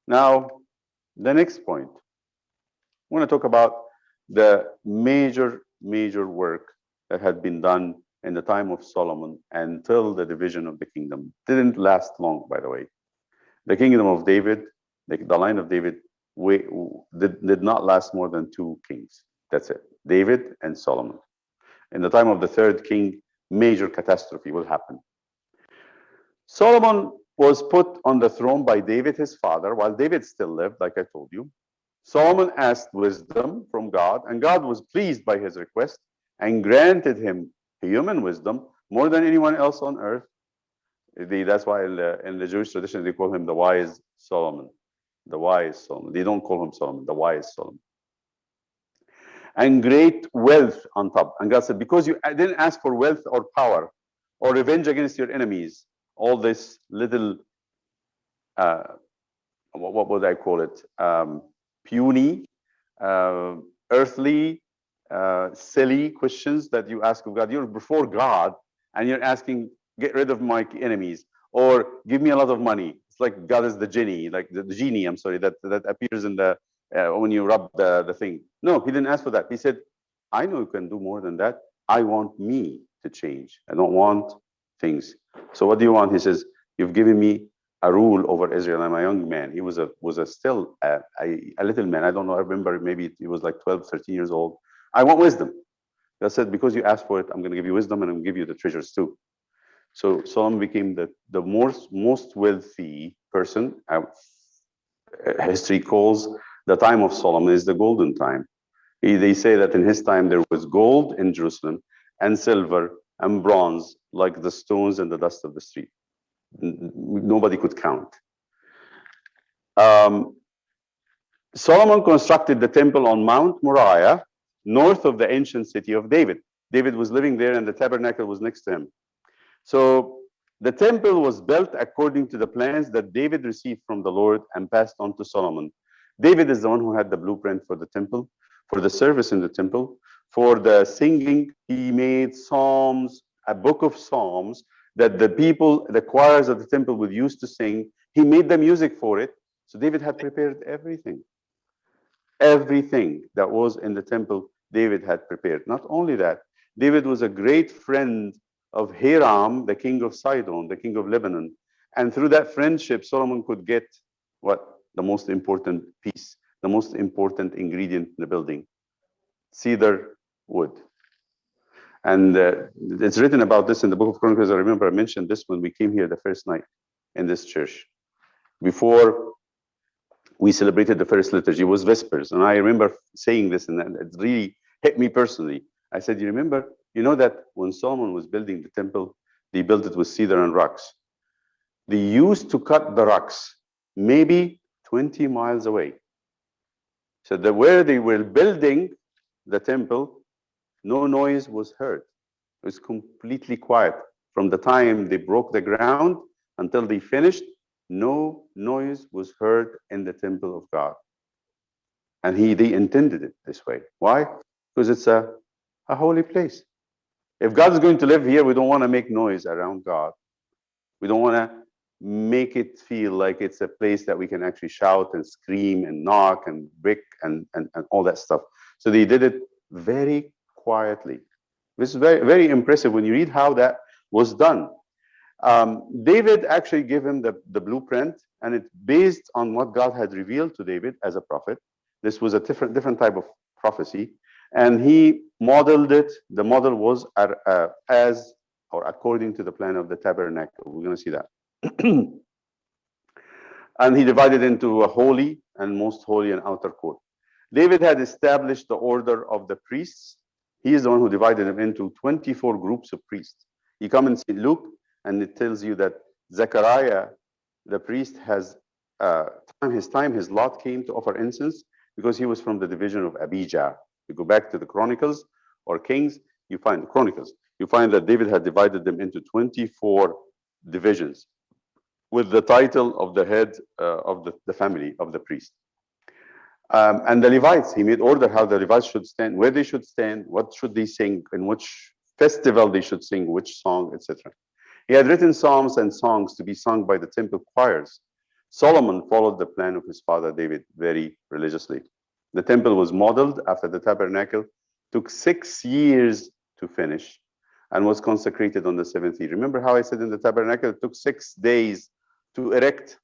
Now, the next point, I want to talk about the major work that had been done in the time of Solomon until the division of the kingdom. Didn't last long, by the way. The kingdom of David, the line of David, did not last more than two kings. That's it, David and Solomon. In the time of the third king, major catastrophe will happen. Solomon was put on the throne by David, his father, while David still lived, like I told you. Solomon asked wisdom from God, and God was pleased by his request and granted him human wisdom more than anyone else on earth. That's why in the Jewish tradition, they call him the wise Solomon. The wise Solomon. They don't call him Solomon, the wise Solomon. And great wealth on top. And God said, because you didn't ask for wealth or power or revenge against your enemies, all this little, what would I call it? Puny, earthly, silly questions that you ask of God. You're before God and you're asking, get rid of my enemies, or give me a lot of money. It's like God is the genie, like the genie, I'm sorry, that appears in the, when you rub the thing. No, he didn't ask for that. He said, I know you can do more than that. I want me to change. I don't want things. So what do you want? He says, you've given me a rule over Israel. I'm a young man. He was still a little man. I don't know. I remember maybe he was like 12, 13 years old. I want wisdom. God said, because you asked for it, I'm going to give you wisdom and I'm going to give you the treasures too. So Solomon became the most wealthy person. History calls the time of Solomon is the golden time. They say that in his time there was gold in Jerusalem and silver and bronze like the stones and the dust of the street. Nobody could count. Solomon constructed the temple on Mount Moriah, north of the ancient city of David. David was living there and the tabernacle was next to him. So the temple was built according to the plans that David received from the Lord and passed on to Solomon. David is the one who had the blueprint for the temple, for the service in the temple, for the singing. He made psalms, a book of psalms that the people, the choirs of the temple would use to sing. He made the music for it. So David had prepared everything. Everything that was in the temple, David had prepared. Not only that, David was a great friend of Hiram, the king of Sidon, the king of Lebanon. And through that friendship, Solomon could get what? The most important piece, the most important ingredient in the building, cedar wood. And it's written about this in the book of Chronicles. I remember I mentioned this when we came here the first night in this church. Before we celebrated the first liturgy, it was Vespers. And I remember saying this, and it really hit me personally. I said, you remember, you know that when Solomon was building the temple, they built it with cedar and rocks. They used to cut the rocks maybe 20 miles away. So that where they were building the temple, no noise was heard. It was completely quiet. From the time they broke the ground until they finished, no noise was heard in the temple of God. And they intended it this way. Why? Because it's a holy place. If God is going to live here, we don't want to make noise around God. We don't want to make it feel like it's a place that we can actually shout and scream and knock and break and all that stuff. So they did it very quietly. This is very, very impressive when you read how that was done. David actually gave him the blueprint, and it's based on what God had revealed to David as a prophet. This was a different type of prophecy, and he modeled it. The model was as or according to the plan of the tabernacle. We're going to see that. And he divided into a holy and most holy and outer court. David had established the order of the priests. He is the one who divided them into 24 groups of priests. You come and see Luke, and it tells you that Zechariah, the priest, his lot came to offer incense because he was from the division of Abijah. You go back to the Chronicles or Kings, you find the Chronicles. You find that David had divided them into 24 divisions with the title of the head of the family of the priest. And the Levites, he made order how the Levites should stand, where they should stand, what should they sing, in which festival they should sing, which song, etc. He had written psalms and songs to be sung by the temple choirs. Solomon followed the plan of his father David very religiously. The temple was modeled after the tabernacle, took 6 years to finish, and was consecrated on the seventh year. Remember how I said in the tabernacle it took 6 days to erect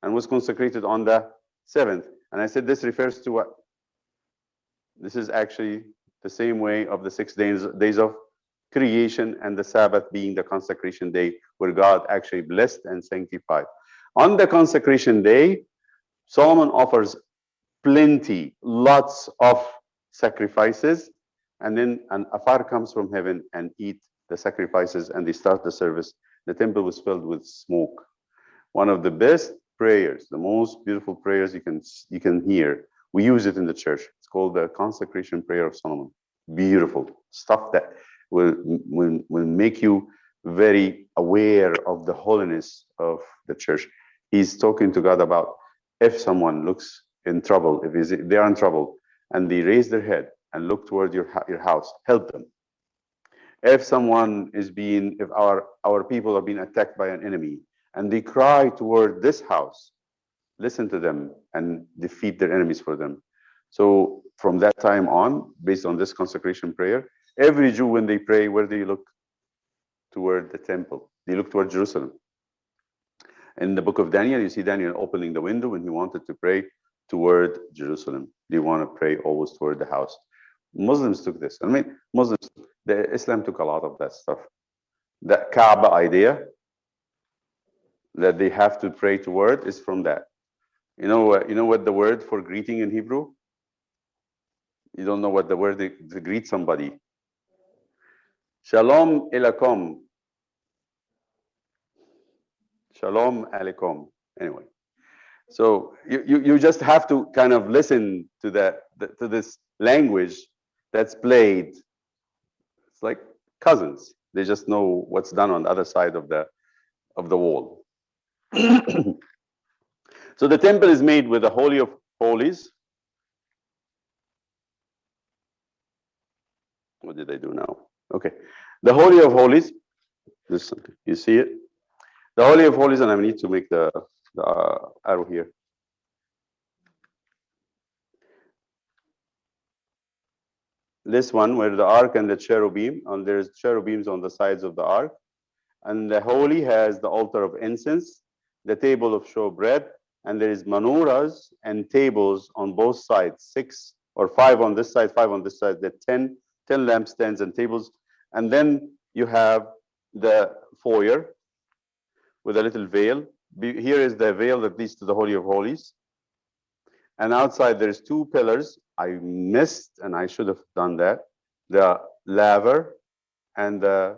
and was consecrated on the seventh? And I said this refers to what? This is actually the same way of the 6 days of creation, and the Sabbath being the consecration day where God actually blessed and sanctified. On the consecration day, Solomon offers plenty, lots of sacrifices, and then a fire comes from heaven and eat the sacrifices, and they start the service. The temple was filled with smoke. One of the best prayers, the most beautiful prayers you can hear. We use it in the church. It's called the Consecration Prayer of Solomon. Beautiful stuff that will make you very aware of the holiness of the church. He's talking to God about if someone looks in trouble, if they are in trouble, and they raise their head and look toward your house, help them. If someone if our people are being attacked by an enemy, and they cry toward this house, listen to them and defeat their enemies for them. So from that time on, based on this consecration prayer, every Jew, when they pray, where do you look? Toward the temple. They look toward Jerusalem. In the book of Daniel, you see Daniel opening the window when he wanted to pray toward Jerusalem. They want to pray always toward the house. Muslims took this. I mean, Islam took a lot of that stuff. That Kaaba idea that they have to pray toward is from that. You know what the word for greeting in Hebrew? You don't know what the word to greet somebody. Shalom alaikum. Shalom alaikum. Anyway, so you just have to kind of listen to to this language that's played. It's like cousins. They just know what's done on the other side of the wall. So the temple is made with the Holy of Holies. What did I do now? Okay. The Holy of Holies. You see it? The Holy of Holies, and I need to make the arrow here. This one where the ark and the cherubim, and there's cherubims on the sides of the ark. And the Holy has the altar of incense, the table of showbread, and there is menorahs and tables on both sides, 6 or 5 on this side, 5 on this side. There are 10 lampstands and tables. And then you have the foyer with a little veil. Here is the veil that leads to the Holy of Holies. And outside there's 2 pillars. I missed, and I should have done that. The laver and I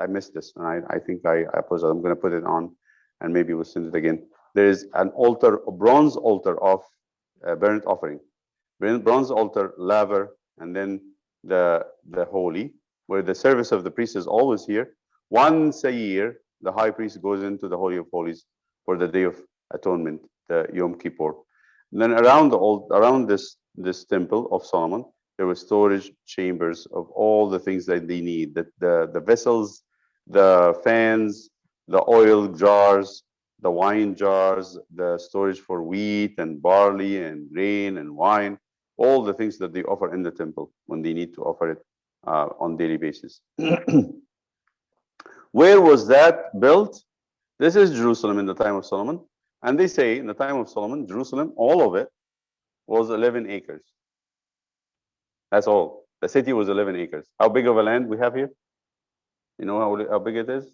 missed this, and I think I apologize. I'm going to put it on, and maybe we'll send it again. There is an altar, a bronze altar of burnt offering, bronze altar, laver, and then the holy, where the service of the priest is always here. Once a year, the high priest goes into the Holy of Holies for the Day of Atonement, the Yom Kippur. And then around this temple of Solomon, there were storage chambers of all the things that they need, the vessels, the fans, the oil jars, the wine jars, the storage for wheat and barley and grain and wine, all the things that they offer in the temple when they need to offer it on daily basis. Where was that built? This is Jerusalem in the time of Solomon. And they say in the time of Solomon, Jerusalem, all of it was 11 acres. That's all. The city was 11 acres. How big of a land we have here? You know how big it is?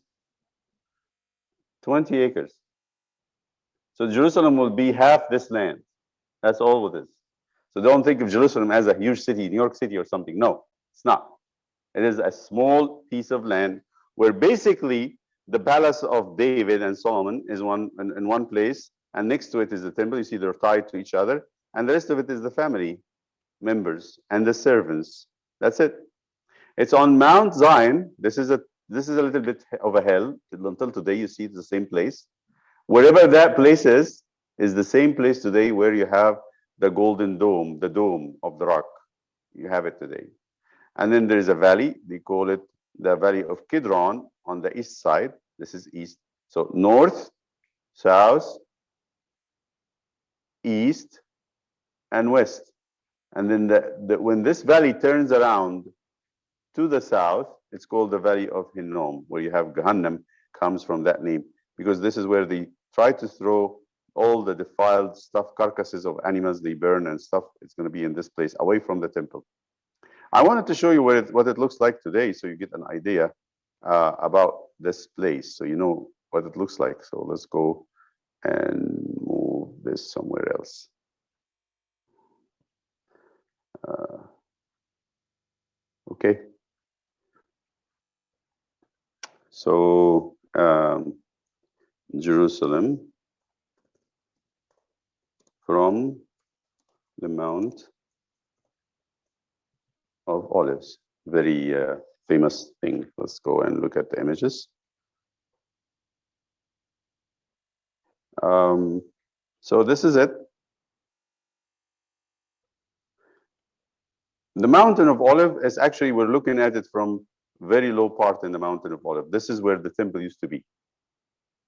20 acres. So Jerusalem will be half this land. That's all it is. So don't think of Jerusalem as a huge city, New York City or something. No, it's not. It is a small piece of land where basically the palace of David and Solomon is in one place, and next to it is the temple. You see they're tied to each other, and the rest of it is the family members and the servants. That's it. It's on Mount Zion. This is a little bit of a hell. Until today, you see it's the same place. Wherever that place is the same place today where you have the golden dome, the dome of the rock. You have it today. And then there is a valley. They call it the Valley of Kidron on the east side. This is east. So north, south, east, and west. And then when this valley turns around to the south, it's called the Valley of Hinnom, where you have Gehenna comes from that name, because this is where they try to throw all the defiled stuff, carcasses of animals they burn and stuff. It's going to be in this place, away from the temple. I wanted to show you what it looks like today, so you get an idea about this place, so you know what it looks like. So let's go and move this somewhere else. Okay. So Jerusalem from the Mount of Olives, very famous thing. Let's go and look at the images. So this is it. The Mountain of Olive is actually, we're looking at it from very low part in the Mountain of Olive. This is where the temple used to be.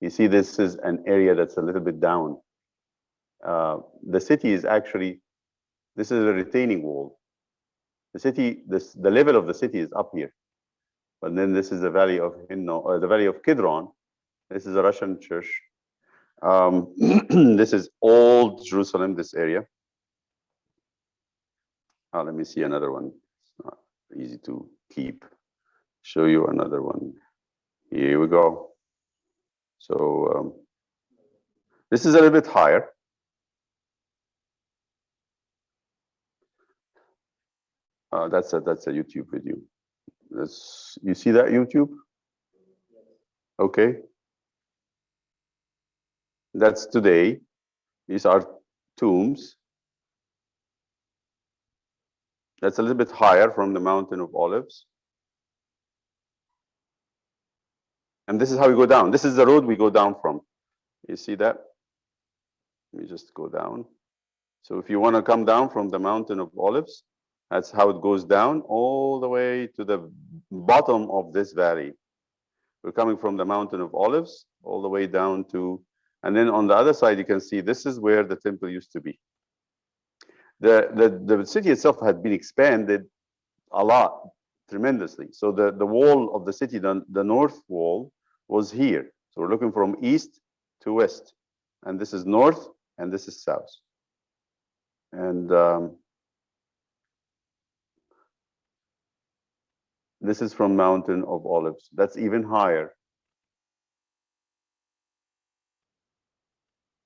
You see, this is an area that's a little bit down. The city is actually, this is a retaining wall. The city, the level of the city is up here. But then this is the Valley of Hinnom, or the Valley of Kidron. This is a Russian church. This is old Jerusalem, this area. Let me see another one. It's not easy to keep. Show you another one. Here we go. So this is a little bit higher. That's a YouTube video. You see that YouTube? Okay. That's today. These are tombs. That's a little bit higher from the Mountain of Olives. And this is how we go down. This is the road we go down from. You see that? Let me just go down. So if you want to come down from the Mountain of Olives, that's how it goes down all the way to the bottom of this valley. We're coming from the Mountain of Olives all the way down to, and then on the other side, you can see this is where the temple used to be. The city itself had been expanded a lot, tremendously. So the wall of the city, the north wall, was here. So we're looking from east to west. And this is north, and this is south. And this is from Mountain of Olives. That's even higher.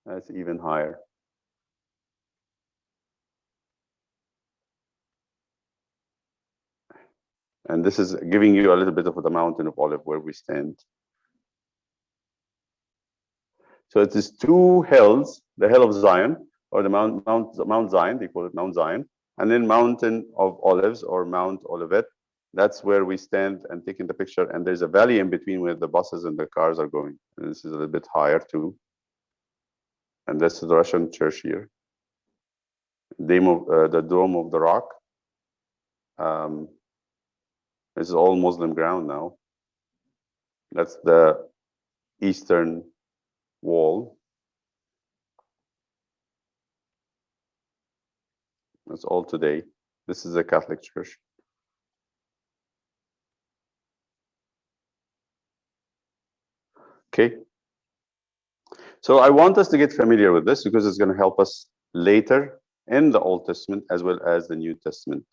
That's even higher. And this is giving you a little bit of the Mountain of Olive where we stand. So it is two hills, the hill of Zion, or the Mount Zion, they call it Mount Zion, and then Mountain of Olives or Mount Olivet. That's where we stand and taking the picture. And there's a valley in between where the buses and the cars are going. And this is a little bit higher too. And this is the Russian church here. The Dome of the Rock. This is all Muslim ground now. That's the eastern wall. That's all today. This is a Catholic church. Okay. So I want us to get familiar with this because it's going to help us later in the Old Testament as well as the New Testament.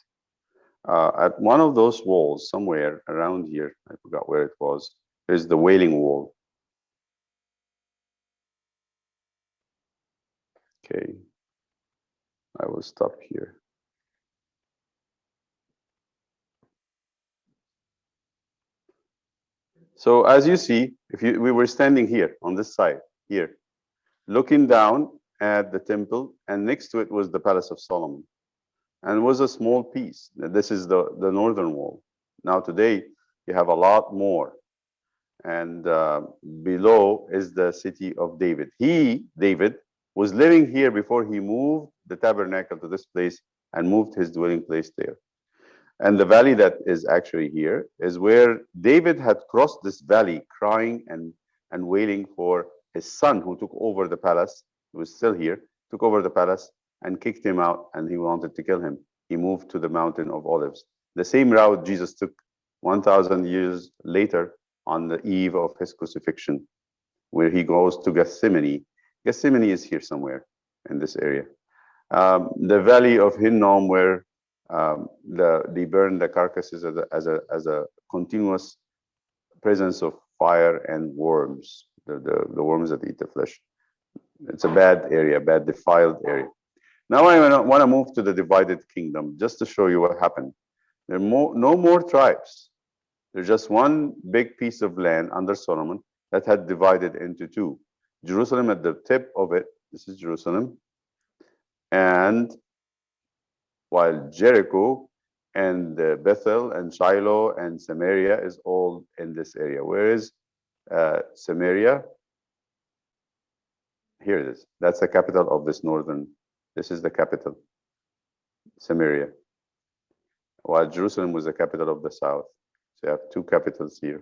At one of those walls, somewhere around here, I forgot where it was, there's the Wailing Wall. Okay, I will stop here. So as you see, we were standing here on this side, here, looking down at the temple, and next to it was the Palace of Solomon. And it was a small piece. This is the northern wall. Now today, you have a lot more. And below is the city of David. David, was living here before he moved the tabernacle to this place and moved his dwelling place there. And the valley that is actually here is where David had crossed this valley crying and wailing for his son, who took over the palace, who was still here, took over the palace and kicked him out, and he wanted to kill him. He moved to the mountain of Olives, the same route Jesus took 1,000 years later on the eve of his crucifixion, where he goes to Gethsemane. Gethsemane is here somewhere in this area. The valley of Hinnom, where they burn the carcasses as a continuous presence of fire and worms, the worms that eat the flesh. It's a bad area, bad defiled area. Now I want to move to the divided kingdom, just to show you what happened. There are no more tribes. There's just one big piece of land under Solomon that had divided into two. Jerusalem at the tip of it, this is Jerusalem, and while Jericho and Bethel and Shiloh and Samaria is all in this area. Where is Samaria? Here it is. That's the capital of this northern. This is the capital, Samaria. While Jerusalem was the capital of the south. So you have two capitals here.